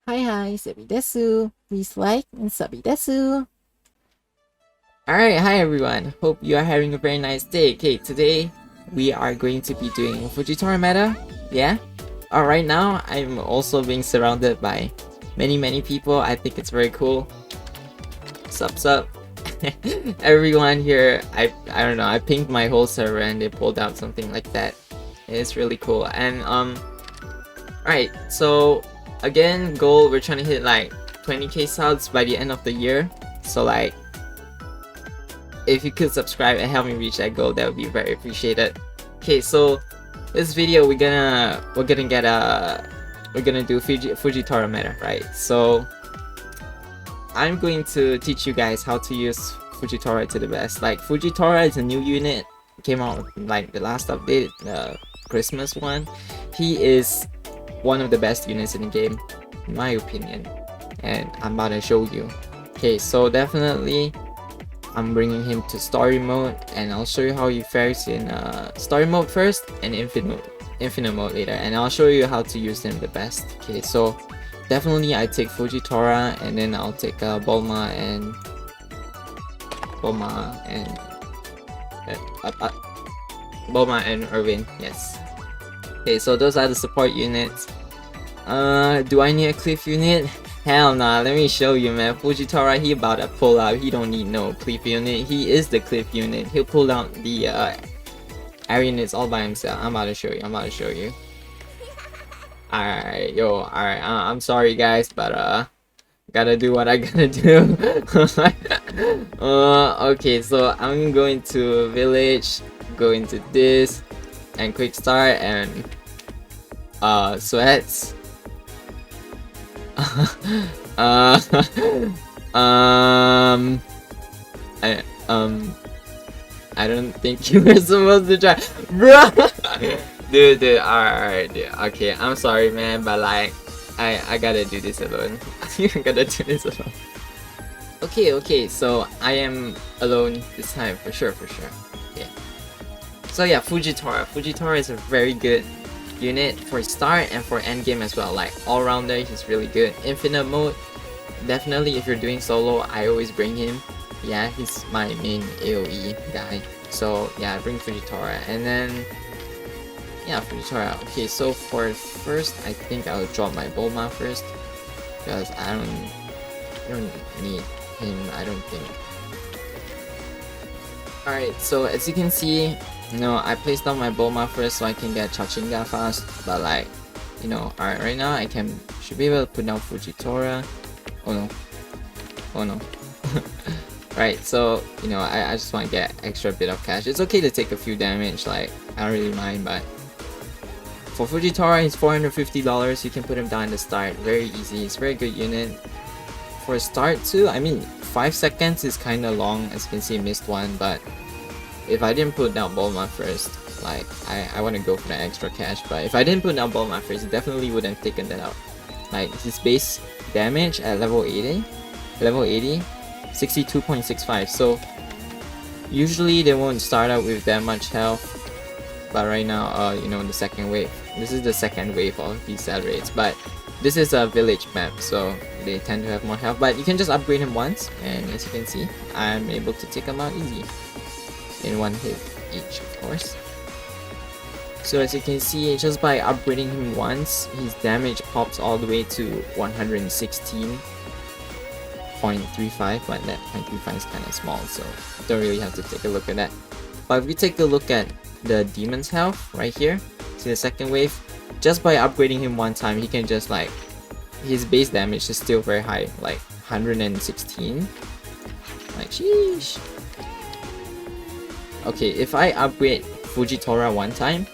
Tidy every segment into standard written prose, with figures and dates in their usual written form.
Hi, sabi desu. Please like and sabi desu. Alright, hi everyone. Hope you are having a very nice day. Okay, today we are going to be doing Fujitora meta. Yeah? Right now I'm also being surrounded by many people. I think it's very cool. Sup. Everyone here, I don't know, I pinged my whole server and they pulled out something like that. It's really cool. And right, so again, goal, we're trying to hit like 20k subs by the end of the year. So like, if you could subscribe and help me reach that goal, that would be very appreciated. Okay, so this video we're gonna do Fujitora meta, right? So I'm going to teach you guys how to use Fujitora to the best. Like, Fujitora is a new unit, came out like the last update, the Christmas one. He is one of the best units in the game, in my opinion, and I'm about to show you. Okay, so definitely I'm bringing him to story mode, and I'll show you how he fares in story mode first and infinite mode later, and I'll show you how to use him the best. Okay, so definitely I take Fujitora, and then I'll take Bulma and Irvin. Yes. Okay, so those are the support units. Do I need a cliff unit? Hell nah, let me show you, man. Fujitora, he about to pull out. He don't need no cliff unit. He is the cliff unit. He'll pull out the air units all by himself. I'm about to show you. Alright, I'm sorry guys, but gotta do what I gotta do. Okay, so I'm going to village, go into this, and quick start, and sweats. I don't think you were supposed to try, bro. dude, alright, dude. Okay, I'm sorry, man, but like, I gotta do this alone. Okay, so I am alone this time for sure. Okay. So yeah, Fujitora is a very good unit for start and for endgame as well. Like, all-rounder, he's really good. Infinite mode, definitely if you're doing solo, I always bring him. Yeah, he's my main AoE guy. So yeah, I bring Fujitora, and then yeah, Fujitora. Okay, so for first, I think I'll drop my Bulma first, because I don't need him, I don't think. Alright, so as you can see, I placed down my Bulma first so I can get Chachinga fast, but like, alright, right now I should be able to put down Fujitora. Oh no. Right, so, I just want to get extra bit of cash. It's okay to take a few damage, like, I don't really mind, but for Fujitora, he's $450, you can put him down in the start, very easy, it's a very good unit. For start too, I mean, 5 seconds is kinda long, as you can see, missed one, but if I didn't put down Bulma first, like, I want to go for the extra cash, but if I didn't put down Bulma first, it definitely would have taken that out. Like, his base damage at level 80, 62.65, so usually they won't start out with that much health, but right now, the second wave, this is the second wave of these cell rates, but this is a village map, so they tend to have more health, but you can just upgrade him once, and as you can see, I'm able to take him out easy in one hit each, of course. So as you can see, just by upgrading him once, his damage pops all the way to 116.35, but that 0.35 is kind of small, so don't really have to take a look at that. But if we take a look at the demon's health right here, see the second wave, just by upgrading him one time, he can just like, his base damage is still very high, like 116, like sheesh. Okay, if I upgrade Fujitora one time,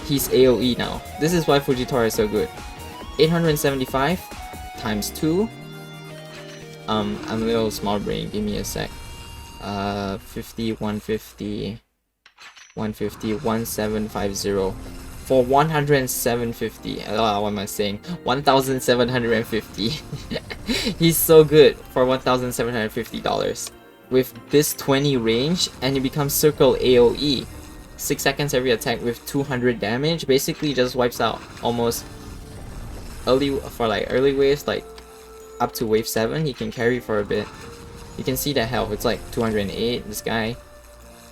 he's AoE now. This is why Fujitora is so good. 875 times 2. I'm a little small brain, give me a sec. 50, 150, 150, 1750 for 107.50. What am I saying? 1,750. He's so good for $1,750 with this 20 range, and it becomes circle AoE. 6 seconds every attack with 200 damage. Basically just wipes out almost early waves, like up to wave 7. He can carry for a bit. You can see the health, it's like 208, this guy.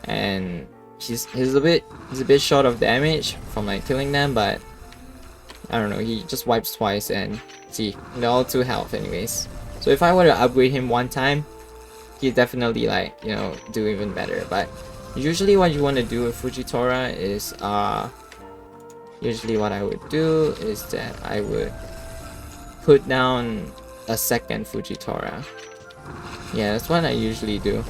And he's a bit short of damage from like killing them, but I don't know, he just wipes twice and see, they're all 2 health anyways. So if I were to upgrade him one time, he'd definitely like, you know, do even better. But usually what you want to do with Fujitora is usually what I would do is that I would put down a second Fujitora. Yeah, that's what I usually do.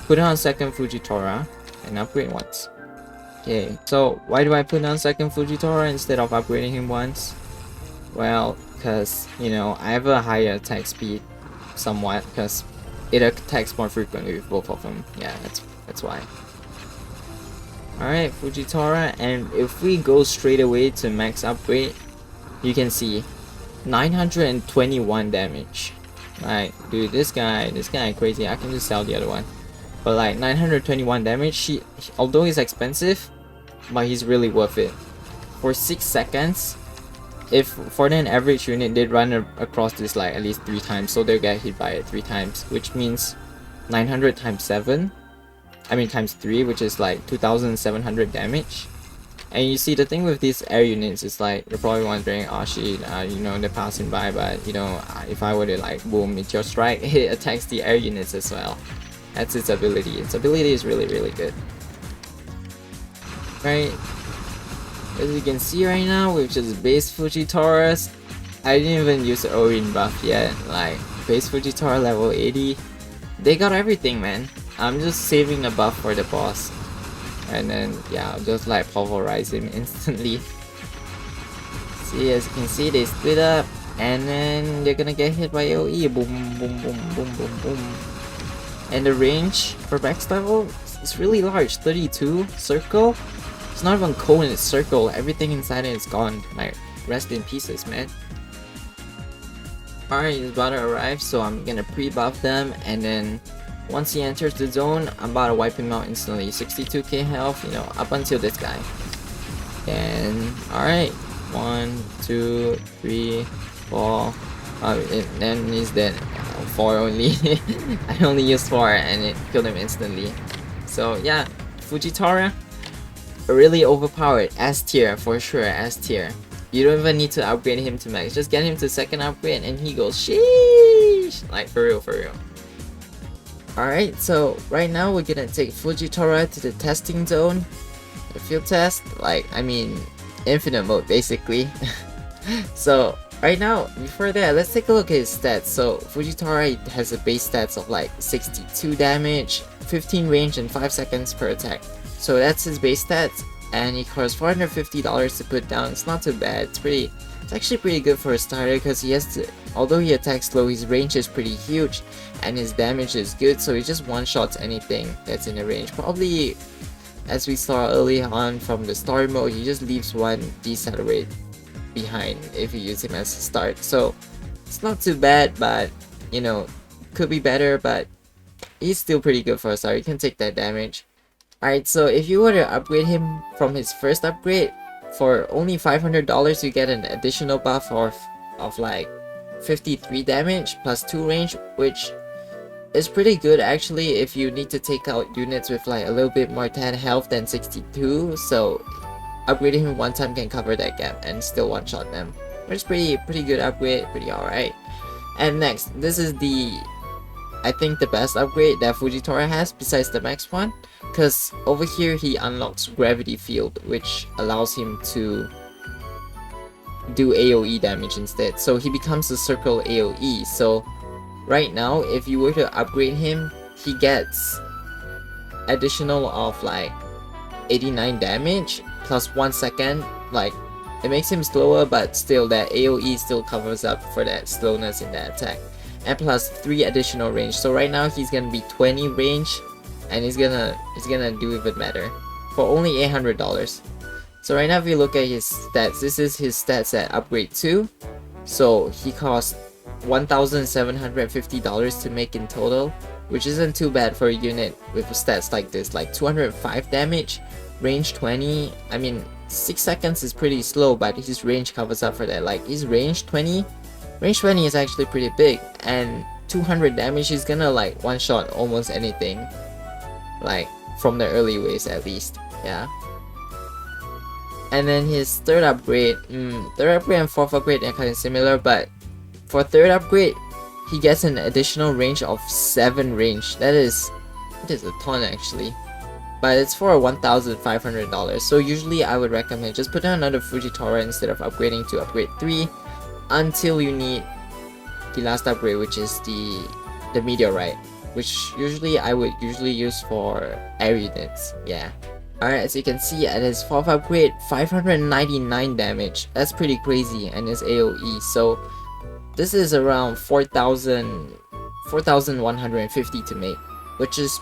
Put on second Fujitora and upgrade once. Okay, so why do I put down second Fujitora instead of upgrading him once? Well, because, you know, I have a higher attack speed somewhat, because it attacks more frequently with both of them. Yeah, that's why. Alright, Fujitora, and if we go straight away to max upgrade, you can see 921 damage. Like, dude, this guy crazy. I can just sell the other one. But like 921 damage, although he's expensive, but he's really worth it. For 6 seconds, if for an average unit did run across this like at least 3 times, so they'll get hit by it 3 times, which means 900 times 7, I mean times 3, which is like 2700 damage. And you see, the thing with these air units is like, you're probably wondering, oh shit, you know, they're passing by, but you know, if I were to like boom Meteor Strike, it attacks the air units as well. That's its ability. Its ability is really good. Right, as you can see right now, with just base Fujitoras, I didn't even use the Orin buff yet. Like, base Fujitora level 80, they got everything, man. I'm just saving the buff for the boss. And then, yeah, I'll just like pulverize him instantly. See, as you can see, they split up, and then they're gonna get hit by AoE. Boom, boom, boom, boom, boom, boom. And the range for max level is really large, 32 circle. It's not even cone, it's circle. Everything inside it is gone. Like, rest in pieces, man. Alright, he's about to arrive, so I'm gonna pre-buff them, and then once he enters the zone, I'm about to wipe him out instantly. 62k health, you know, up until this guy. And alright, 1, 2, 3, 4. Then he's dead. 4 only. I only used 4 and it killed him instantly. So yeah, Fujitora, really overpowered. S tier for sure, S tier. You don't even need to upgrade him to max. Just get him to second upgrade and he goes sheesh. Like, for real, for real. Alright, so right now we're gonna take Fujitora to the testing zone. The field test, like, I mean, infinite mode basically. So right now, before that, let's take a look at his stats. So Fujitora has a base stats of like 62 damage, 15 range, and 5 seconds per attack. So that's his base stats, and he costs $450 to put down. It's not too bad. It's actually pretty good for a starter, because he has to, although he attacks slow, his range is pretty huge and his damage is good, so he just one-shots anything that's in the range. Probably, as we saw early on from the story mode, he just leaves one decelerate behind if you use him as a start. So it's not too bad, but you know, could be better, but he's still pretty good for a starter. You can take that damage. Alright, so if you were to upgrade him from his first upgrade, for only $500 you get an additional buff of like 53 damage plus 2 range, which is pretty good actually if you need to take out units with like a little bit more 10 health than 62. So upgrading him one time can cover that gap and still one shot them, which is pretty good upgrade, pretty alright. And next, this is I think the best upgrade that Fujitora has besides the max one, because over here he unlocks gravity field, which allows him to do AoE damage instead. So he becomes a circle AoE. So right now, if you were to upgrade him, he gets additional of like 89 damage plus 1 second. Like, it makes him slower, but still that AoE still covers up for that slowness in that attack. And plus 3 additional range. So right now he's gonna be 20 range, and he's gonna do even better for only $800. So right now, if you look at his stats, this is his stats at upgrade 2. So he costs $1,750 to make in total, which isn't too bad for a unit with stats like this, like 205 damage, range 20, I mean 6 seconds is pretty slow, but his range covers up for that. Like his range 20 is actually pretty big, and 200 damage is gonna like one shot almost anything, like from the early waves at least. Yeah. And then his third upgrade and fourth upgrade are kind of similar, but for third upgrade he gets an additional range of 7 range. That is a ton actually, but it's for $1,500. So usually I would recommend just put down another Fujitora instead of upgrading to upgrade 3 until you need the last upgrade, which is the meteorite, which I would usually use for air units. Yeah. Alright, as you can see at his 4th upgrade, 599 damage. That's pretty crazy, and his AoE. So this is around 4,150 to make, which is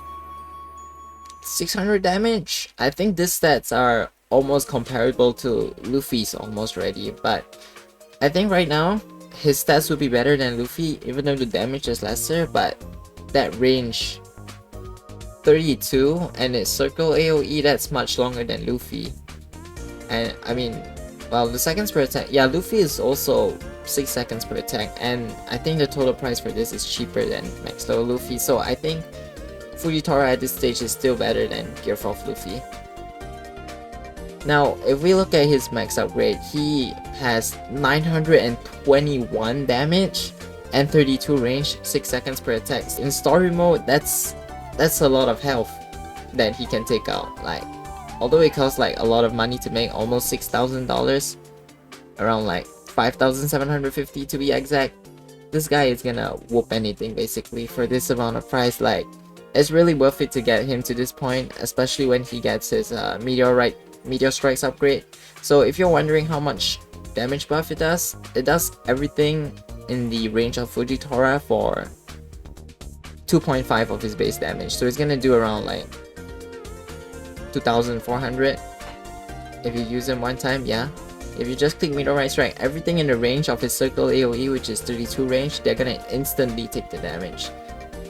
600 damage. I think these stats are almost comparable to Luffy's almost already, but I think right now his stats would be better than Luffy, even though the damage is lesser, but that range 32 and its circle AoE, that's much longer than Luffy. And I mean, well, the seconds per attack, yeah, Luffy is also 6 seconds per attack, and I think the total price for this is cheaper than max level Luffy, so I think Fujitora at this stage is still better than Gear 4 Luffy. Now, if we look at his max upgrade, he has 921 damage and 32 range, 6 seconds per attack. In story mode, that's a lot of health that he can take out. Like, although it costs like a lot of money to make, almost $6,000, around like 5,750 to be exact, this guy is gonna whoop anything basically for this amount of price. Like, it's really worth it to get him to this point, especially when he gets his Meteor Strikes upgrade. So if you're wondering how much damage buff it does everything in the range of Fujitora for 2.5 of his base damage. So it's gonna do around like 2,400 if you use him one time. Yeah, if you just click Meteorite Strike, everything in the range of his circle AoE, which is 32 range, they're gonna instantly take the damage.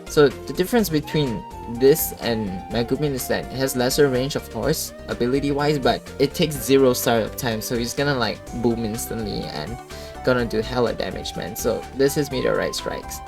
So the difference between this and Megumin is that it has lesser range, of course, ability wise, but it takes 0 startup time, so he's gonna like boom instantly and gonna do hella damage, man. So this is Meteorite Strikes.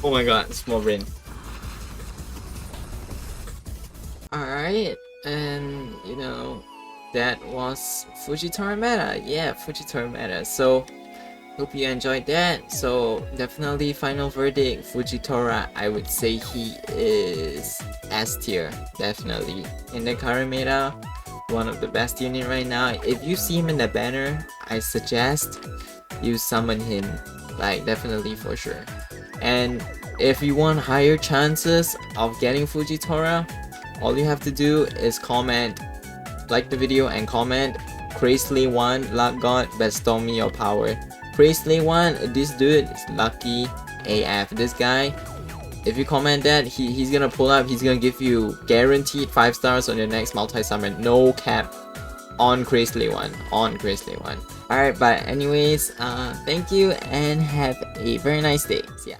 Oh my god, small brain. Alright, and you know, that was Fujitora meta. Yeah, Fujitora meta. So, hope you enjoyed that. So, definitely final verdict, Fujitora, I would say he is S tier. Definitely. In the current meta, one of the best unit right now. If you see him in the banner, I suggest you summon him. Like, definitely for sure. And if you want higher chances of getting Fujitora, all you have to do is comment, like the video and comment Crazily1 Luck God bestow me your power. Crazily1, this dude is lucky AF. This guy, if you comment that, he's gonna pull up, he's gonna give you guaranteed 5 stars on your next multi-summon, no cap, on Crazily1, Alright, but anyways, thank you and have a very nice day. See ya.